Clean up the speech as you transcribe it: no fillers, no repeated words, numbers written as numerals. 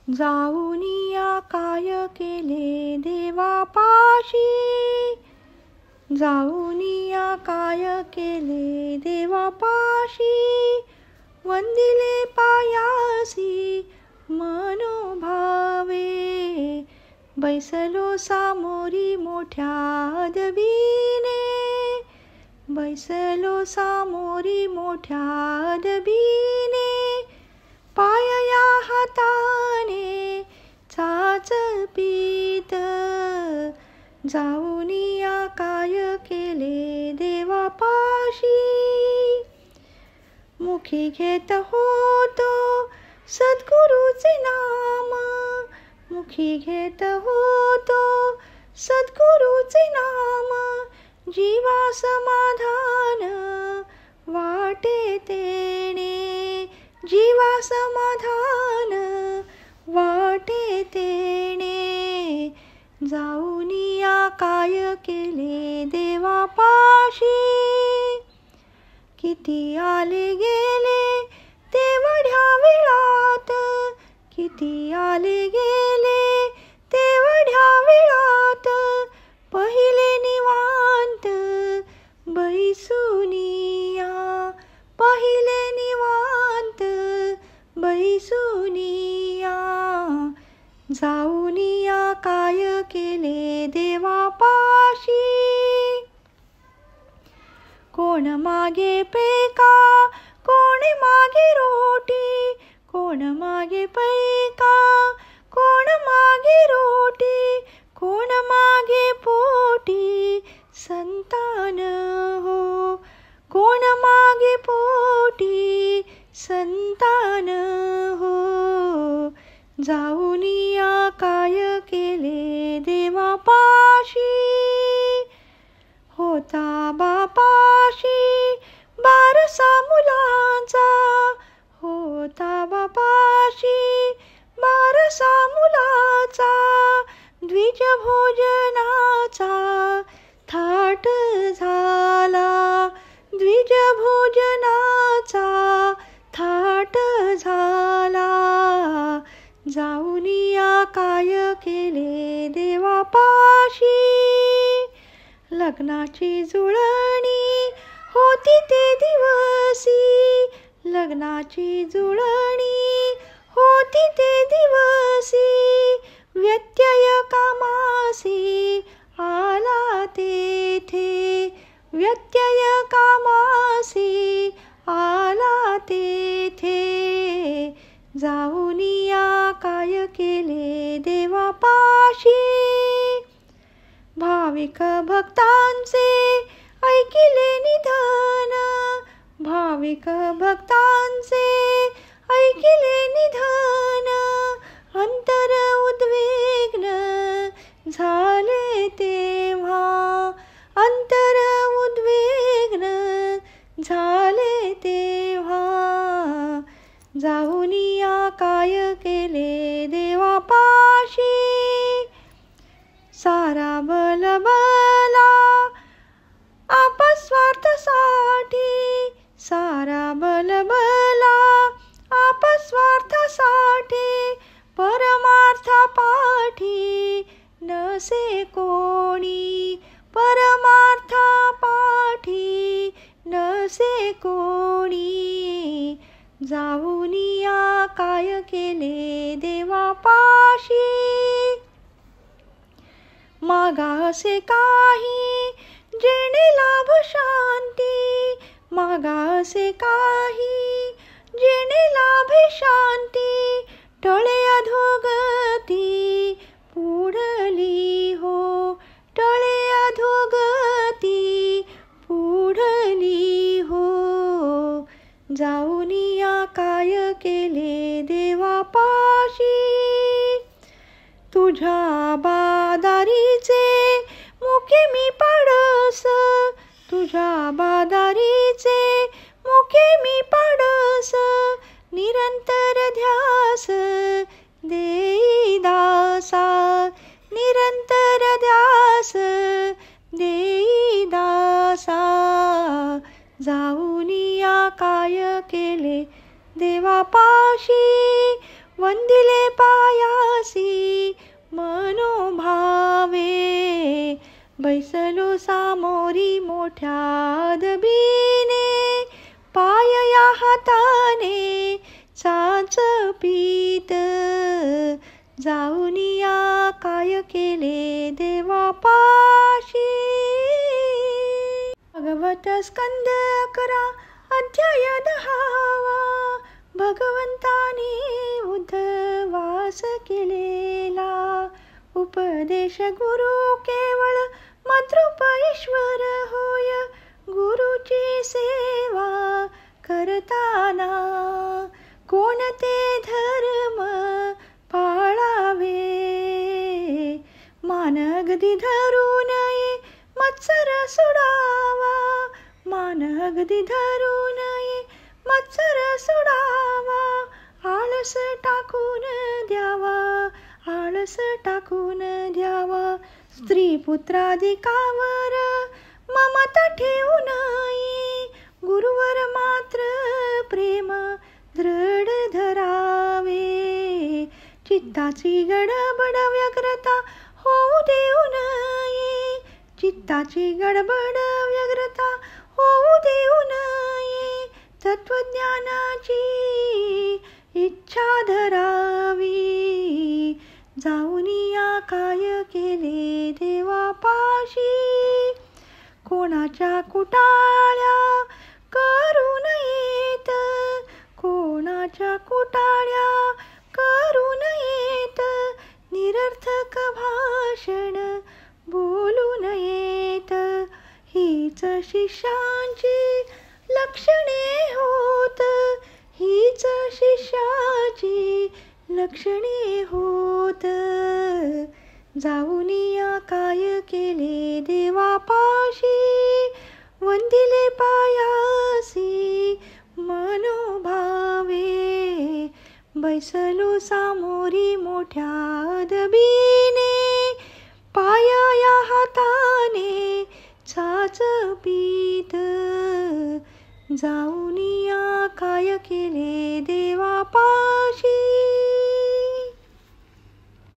जाऊनिया काय केले देवापाशी, जाऊनिया काय केले देवापाशी, वंदिले पायासी मनोभावे, बैसलो सामोरी मोठ्या अदबीने, बैसलो सामोरी मोठ्या अदबीने, पाय या हाताने चाचपीत, जाऊनिया काय केले देवापाशी, मुखी घेत होतो सद्गुरूचे नाम, मुखी घेत होतो सद्गुरूचे नाम, जीवा समाधान वाटे तेणे, जीवा समाधान वाटे तेणे, जाऊनिया काय केले देवापाशी, किती आले गेले तेवढ्या वेळात, किती आले गेले तेवढ्या वेळात, पहिले निवांत बैसुनिया, पहिले निवांत बैसुनिया, जाऊनिया काय केले देवापाशी, कोण मागे पैका कोण मागे रोटी, कोण मागे पैका कोण मागे रोटी, कोण मागे पोटी संतान हो, कोण मागे पोटी संतान हो, जाऊनिया काय केले देवापाशी, होता बापाशी बारसा मुलांचा, होता बापाशी बारसा मुलाचा, द्विज भोजनाचा थाट झाला, द्विज भोजनाचा थाट झाला, जाऊनिया काय केले देवापाशी, लग्नाची जुळणी होती ते दिवसी, लग्नाची जुळणी होती ते दिवसी, व्यत्यय कामासी आला तेथे, व्यत्यय कामासी आला तेथे, जाऊनिया काय केले देवापाशी, भाविक भक्तांचे ऐकिले निधन, भाविक भक्तांचे ऐकिले निधन, अंतर उद्विग्न झाले तेव्हा, अंतर उद्विग्न झाले तेव्हा, जाऊनिया काय केले देवापाशी, सारा बलबला आपस्वार्थासाठी, सारा बलबला आपस्वार्थासाठी, परमार्थापाठी नसे कोणी, परमार्थापाठी नसे कोणी, जाऊनिया काय केले देवापाशी, मागासे काही जेणे लाभ शांती, मागासे काही जेणे लाभे शांती, टळे अधोगती पुढली हो, टळे अधोगती पुढली हो, जाऊनिया काय केले देवापाशी, तुझ्या बादारीचे मुके मी पाडस, तुझ्या बादारीचे मुके मी पाडस, निरंतर ध्यास देई दासा, निरंतर ध्यास देई दासा, जाऊनिया काय केले देवापाशी, वंदिले पायासी मनोभावे, बैसलो सामोरी मोठ्या अदबीने, पाय या हाताने चाचपीत, जाऊनिया काय केले देवापाशी. भागवत स्कंद 11 अध्याय 10. भगवंताने उद्धवास केलेला उपदेश गुरु केवळ मद्रूप ईश्वर होय. गुरुची सेवा करताना कोणते धर्म पाळावे, मान अगदी धरू नये मत्सर सोडावा, मान अगदी धरू नये मत्सर सोडावा, आळस टाकून द्यावा, आळस टाकून द्यावा. स्त्री पुत्राधिकावर ममता ठेवू नये, गुरुवर मात्र प्रेम दृढ धरावे. चित्ताची गडबड व्यग्रता होऊ देऊ नये, चित्ताची गडबड व्यग्रता होऊ देऊ नये. तत्वज्ञानाची इच्छा धरावी, जाऊनिया काय केले देवापाशी. कोणाच्या कुटाळ्या करू नयेत, कोणाच्या कुटाळ्या करू नयेत. निरर्थक भाषण बोलू नयेत, हीच शिष्यांची लक्षणे होत, हीच शिष्याची लक्षणे होत. जाऊनिया काय केले देवापाशी, वंदिले पायासी मनोभावे, बैसलो सामोरी मोठ्या अदबीने, पाय या हाताने चाचपीत, जाऊनिया काय केले देवापाशी.